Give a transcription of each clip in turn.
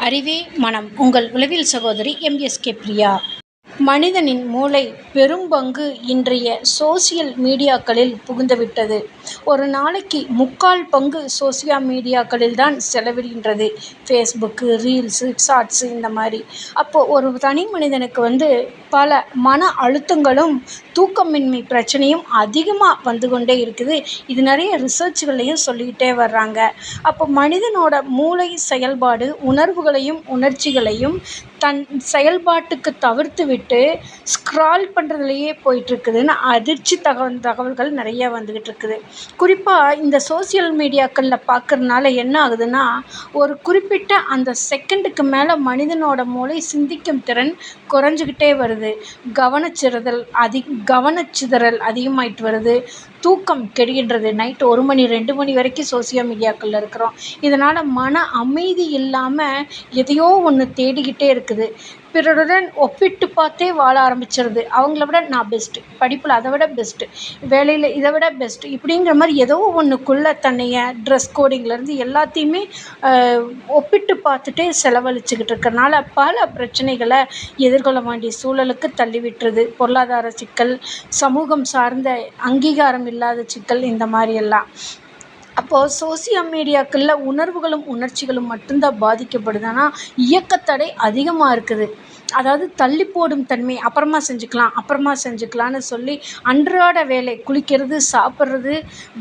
அறிவே மனம். உங்கள் உளவியல் சகோதரி எம்.எஸ்.கே. பிரியா. மனிதனின் மூளை பெரும்பங்கு இன்றைய சோசியல் மீடியாக்களில் புகுந்துவிட்டது. ஒரு நாளைக்கு 3/4 பங்கு சோசியல் மீடியாக்களில் தான் செலவிடுகின்றது. ஃபேஸ்புக்கு, ரீல்ஸு, ஷார்ட்ஸு இந்த மாதிரி. அப்போது ஒரு தனி மனிதனுக்கு பல மன அழுத்தங்களும் தூக்கமின்மை பிரச்சனையும் அதிகமாக வந்து கொண்டே இருக்குது. இது நிறைய ரிசர்ச்களையும் சொல்லிக்கிட்டே வர்றாங்க. அப்போ மனிதனோட மூளை செயல்பாடு உணர்வுகளையும் உணர்ச்சிகளையும் தன் செயல்பாட்டுக்கு தவிர்த்து விட்டு ஸ்க்ரால் பண்ணுறதுலையே போயிட்டுருக்குதுன்னு அதிர்ச்சி தகவல்கள் நிறைய வந்துக்கிட்டு இருக்குது. குறிப்பாக இந்த சோசியல் மீடியாக்களில் பார்க்குறதுனால என்ன ஆகுதுன்னா, ஒரு குறிப்பிட்ட அந்த செகண்டுக்கு மேலே மனிதனோட மூளை சிந்திக்கும் திறன் குறைஞ்சிக்கிட்டே வருது. கவனச்சிதறல் அதிகமாயிட்டு வருது. தூக்கம் கெடுகின்றது. நைட்டு 1 மணி 2 மணி வரைக்கும் சோசியல் மீடியாக்களில் இருக்கிறோம். இதனால் மன அமைதி இல்லாமல் எதையோ ஒன்று தேடிக்கிட்டே இருக்குது. பிறருடன் ஒப்பிட்டு பார்த்தே வாழ ஆரம்பிச்சிருது. அவங்கள விட நான் பெஸ்ட்டு, படிப்பில் அதை விட பெஸ்ட்டு, வேலையில் இதை விட பெஸ்ட்டு, இப்படிங்கிற மாதிரி ஏதோ ஒன்றுக்குள்ளே தன்னைய ட்ரெஸ் கோடிங்லேருந்து எல்லாத்தையுமே ஒப்பிட்டு பார்த்துட்டே செலவழிச்சுக்கிட்டு இருக்கிறனால பல பிரச்சனைகளை எதிர்கொள்ள வேண்டிய சூழலுக்கு தள்ளிவிட்டுருது. பொருளாதார சிக்கல், சமூகம் சார்ந்த அங்கீகாரம் இல்லாத சிக்கல், இந்த மாதிரியெல்லாம். அப்போது சோசியல் மீடியாக்களில் உணர்வுகளும் உணர்ச்சிகளும் மட்டும்தான் பாதிக்கப்படுது. ஆனால் இயக்கத்தடை அதிகமாக இருக்குது. அதாவது தள்ளி போடும் தன்மை, அப்புறமா செஞ்சுக்கலான்னு சொல்லி அன்றாட வேலை, குளிக்கிறது, சாப்பிட்றது,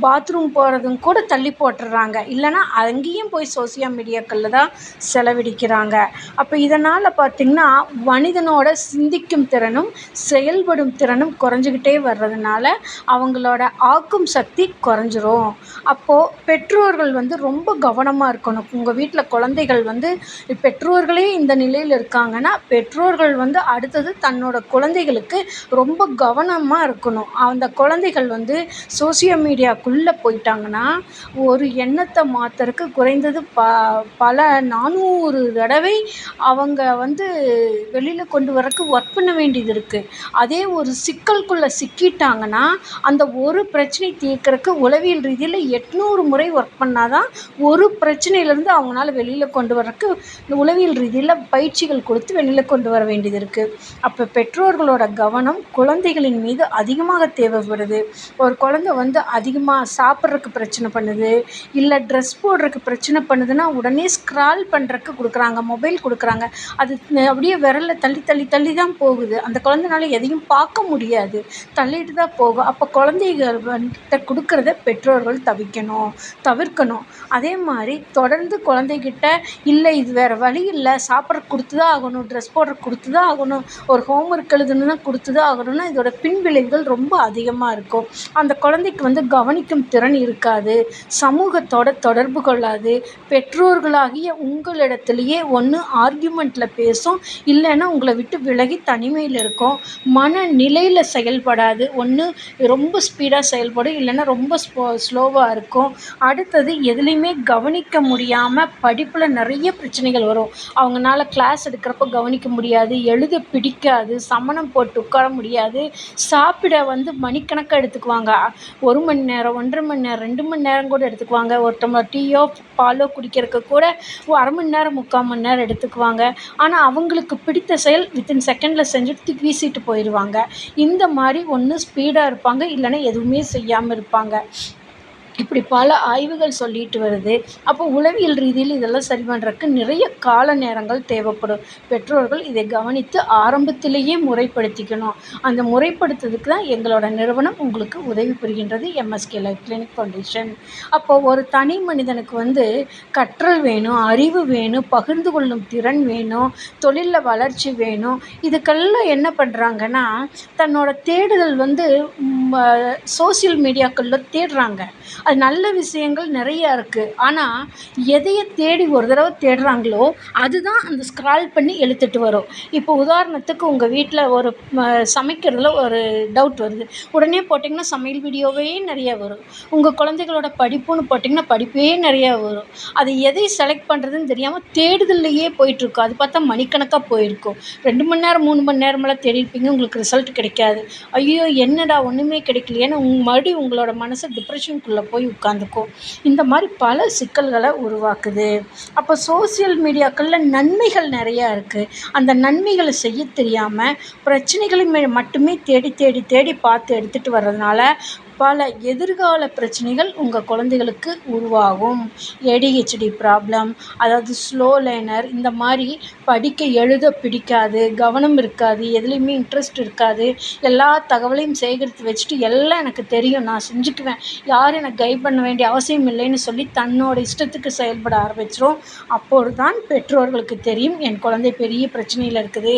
பாத்ரூம் போகிறதும் கூட தள்ளி போட்டுடுறாங்க. இல்லைனா அங்கேயும் போய் சோசியல் மீடியாக்களில் தான் செலவழிக்கிறாங்க. அப்போ இதனால் பார்த்திங்கன்னா மனிதனோட சிந்திக்கும் திறனும் செயல்படும் திறனும் குறைஞ்சிக்கிட்டே வர்றதுனால அவங்களோட ஆக்கும் சக்தி குறைஞ்சிரும். அப்போது பெற்றோர்கள் ரொம்ப கவனமாக இருக்கணும். உங்கள் வீட்டில் குழந்தைகள் பெற்றோர்களே இந்த நிலையில் இருக்காங்கன்னா பெற்றோர்கள் அடுத்தது தன்னோட குழந்தைகளுக்கு ரொம்ப கவனமாக இருக்கணும். அந்த குழந்தைகள் சோசியல் மீடியாக்குள்ளே போயிட்டாங்கன்னா ஒரு எண்ணத்தை மாற்றுறதுக்கு குறைந்தது பல 400 தடவை அவங்க வெளியில் கொண்டு வரக்கு ஒர்க் பண்ண வேண்டியது இருக்குது. அதே ஒரு சிக்கலுக்குள்ளே சிக்கிட்டாங்கன்னா அந்த ஒரு பிரச்சனை தீர்க்கறதுக்கு உளவியல் ரீதியில் 800 முறை ஒர்க் பண்ணால் தான் ஒரு பிரச்சனையிலேருந்து அவங்களால வெளியில் கொண்டு வரக்கு உளவியல் ரீதியில் பயிற்சிகள் கொடுத்து வெளியில் கொண்டு வர வேண்டியது இருக்குது. அப்போ பெற்றோர்களோட கவனம் குழந்தைகளின் மீது அதிகமாக தேவைப்படுது. ஒரு குழந்தை அதிகமாக சாப்பிட்றதுக்கு பிரச்சனை பண்ணுது, இல்லை ட்ரெஸ் போடுறதுக்கு பிரச்சனை பண்ணுதுன்னா உடனே ஸ்க்ரால் பண்ணுறதுக்கு கொடுக்குறாங்க, மொபைல் கொடுக்குறாங்க. அது அப்படியே விரலில் தள்ளி தள்ளி தள்ளி தான் போகுது. அந்த குழந்தைனால எதையும் பார்க்க முடியாது, தள்ளிட்டு தான் போகும். அப்போ குழந்தைகள் கொடுக்குறத பெற்றோர்கள் தவிர்க்கணும். அதே மாதிரி தொடர்ந்து குழந்தைகிட்ட இல்லை இது வேறு வழி இல்லை, சாப்பிட்றதுக்கு கொடுத்து தான் ஆகணும், ட்ரெஸ் போடுறதுக்கு கொடுத்து தான் ஆகணும், ஒரு ஹோம்ஒர்க் எழுதணுன்னா கொடுத்து தான் ஆகணும்னா இதோட பின்விளைவுகள் ரொம்ப அதிகமாக இருக்கும். அந்த குழந்தைக்கு கவனிக்கும் திறன் இருக்காது, சமூகத்தோட தொடர்பு கொள்ளாது, பெற்றோர்களாகிய உங்களிடத்துலையே ஒன்று ஆர்கியூமெண்ட்டில் பேசும், இல்லைன்னா உங்களை விட்டு விலகி தனிமையில் இருக்கும், மனநிலையில் செயல்படாது. ஒன்று ரொம்ப ஸ்பீடாக செயல்படும், இல்லைன்னா ரொம்ப ஸ்லோவாக இருக்கும். அடுத்தது எதுலேயுமே கவனிக்க முடியாமல் படிப்பில் நிறைய பிரச்சனைகள் வரும். அவங்களால கிளாஸ் எடுக்கிறப்ப கவனிக்க முடியாது, எழுத பிடிக்காது, சமணம் போட்டு உட்கார முடியாது, சாப்பிட மணிக்கணக்காக எடுத்துக்குவாங்க. 1 மணி நேரம், 1.5 மணி நேரம், 2 மணி நேரம் கூட எடுத்துக்குவாங்க. ஒரு டம்ளர் டீயோ பாலோ குடிக்கிறதுக்கு கூட 1/2 மணி நேரம் 3/4 மணி நேரம் எடுத்துக்குவாங்க. ஆனால் அவங்களுக்கு பிடித்த செயல் வித்தின் செகண்டில் செஞ்சுட்டு தூக்கி வீசிட்டு போயிடுவாங்க. இந்த மாதிரி ஒன்று ஸ்பீடாக இருப்பாங்க, இல்லைன்னா எதுவுமே செய்யாமல் இருப்பாங்க. இப்படி பல ஆய்வுகள் சொல்லிட்டு வருது. அப்போ உளவியல் ரீதியில் இதெல்லாம் சரி பண்ணுறதுக்கு நிறைய கால நேரங்கள் தேவைப்படும். பெற்றோர்கள் இதை கவனித்து ஆரம்பத்திலேயே முறைப்படுத்திக்கணும். அந்த முறைப்படுத்துறதுக்கு தான் எங்களோட நிறுவனம் உங்களுக்கு உதவி புரிகின்றது, எம்.எஸ்.கே. Life clinic foundation. அப்போது ஒரு தனி மனிதனுக்கு கற்றல் வேணும், அறிவு வேணும், பகிர்ந்து கொள்ளும் திறன் வேணும், தொழிலில் வளர்ச்சி வேணும். இதுக்கெல்லாம் என்ன பண்ணுறாங்கன்னா தன்னோட தேடுதல் சோசியல் மீடியாக்களில் தேடுறாங்க. அது நல்ல விஷயங்கள் நிறையா இருக்குது. ஆனால் எதைய தேடி ஒரு தடவை தேடுறாங்களோ அதுதான் அந்த ஸ்க்ரால் பண்ணி இழுத்துட்டு வரும். இப்போ உதாரணத்துக்கு உங்கள் வீட்டில் ஒரு சமைக்கிறதுல ஒரு டவுட் வருது, உடனே போட்டிங்கன்னா சமையல் வீடியோவே நிறையா வரும். உங்கள் குழந்தைகளோட படிப்புன்னு போட்டிங்கன்னா படிப்பே நிறையா வரும். அது எதை செலக்ட் பண்ணுறதுன்னு தெரியாமல் தேடுதல்லையே போயிட்டுருக்கும். அது பார்த்தா மணிக்கணக்காக போயிருக்கும். 2 மணி நேரம் 3 மணி நேரமெல்லாம் தேடிருப்பீங்க, உங்களுக்கு ரிசல்ட் கிடைக்காது. ஐயோ என்னடா ஒன்றுமே கிடைக்கலையேன்னு மறுபடியும் உங்களோட மனசை டிப்ரெஷனுக்குள்ளே மனநிலைமையில போய் உட்காந்துக்கும். இந்த மாதிரி பல சிக்கல்களை உருவாக்குது. அப்போ சோசியல் மீடியாக்களில் நன்மைகள் நிறையா இருக்குது. அந்த நன்மைகளை செய்ய தெரியாமல் பிரச்சனைகளை மட்டுமே தேடி தேடி தேடி பார்த்து எடுத்துகிட்டு வர்றதுனால பல எதிர்கால பிரச்சனைகள் உங்கள் குழந்தைகளுக்கு உருவாகும். ADHD ப்ராப்ளம், அதாவது ஸ்லோ லேர்னர், இந்த மாதிரி படிக்க எழுத பிடிக்காது, கவனம் இருக்காது, எதுலேயுமே இன்ட்ரெஸ்ட் இருக்காது, எல்லா தகவலையும் சேகரித்து வச்சுட்டு எல்லாம் எனக்கு தெரியும், நான் செஞ்சுக்குவேன், யாரும் எனக்கு கைட் பண்ண வேண்டிய அவசியம் இல்லைன்னு சொல்லி தன்னோட இஷ்டத்துக்கு செயல்பட ஆரம்பிச்சிரும். அப்போது தான் பெற்றோர்களுக்கு தெரியும் என் குழந்தை பெரிய பிரச்சனையில் இருக்குது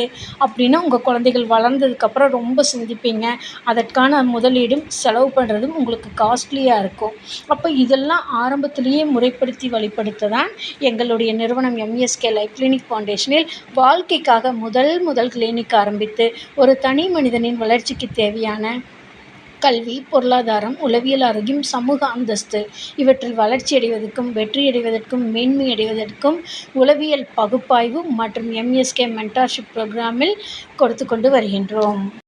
அப்படின்னு. உங்கள் குழந்தைகள் வளர்ந்ததுக்கப்புறம் ரொம்ப சிந்திப்பீங்க. அதற்கான முதலீடும் செலவு பண்ணுறதும் உங்களுக்கு காஸ்ட்லியாக இருக்கும். அப்போ இதெல்லாம் ஆரம்பத்திலேயே முறைப்படுத்தி வழிப்படுத்த தான் எங்களுடைய நிறுவனம் MSK லைஃப் கிளினிக் ஃபவுண்டேஷனில் வாழ்க்கைக்காக முதல் கிளினிக் ஆரம்பித்து ஒரு தனி மனிதனின் வளர்ச்சிக்கு தேவையான கல்வி, பொருளாதாரம், உளவியல் ஆரோக்கியம், சமூக அந்தஸ்து இவற்றில் வளர்ச்சியடைவதற்கும் வெற்றியடைவதற்கும் மேன்மையடைவதற்கும் உளவியல் பகுப்பாய்வு மற்றும் MSK மென்டார்ஷிப் ப்ரோக்ராமில் கொடுத்து கொண்டு வருகின்றோம்.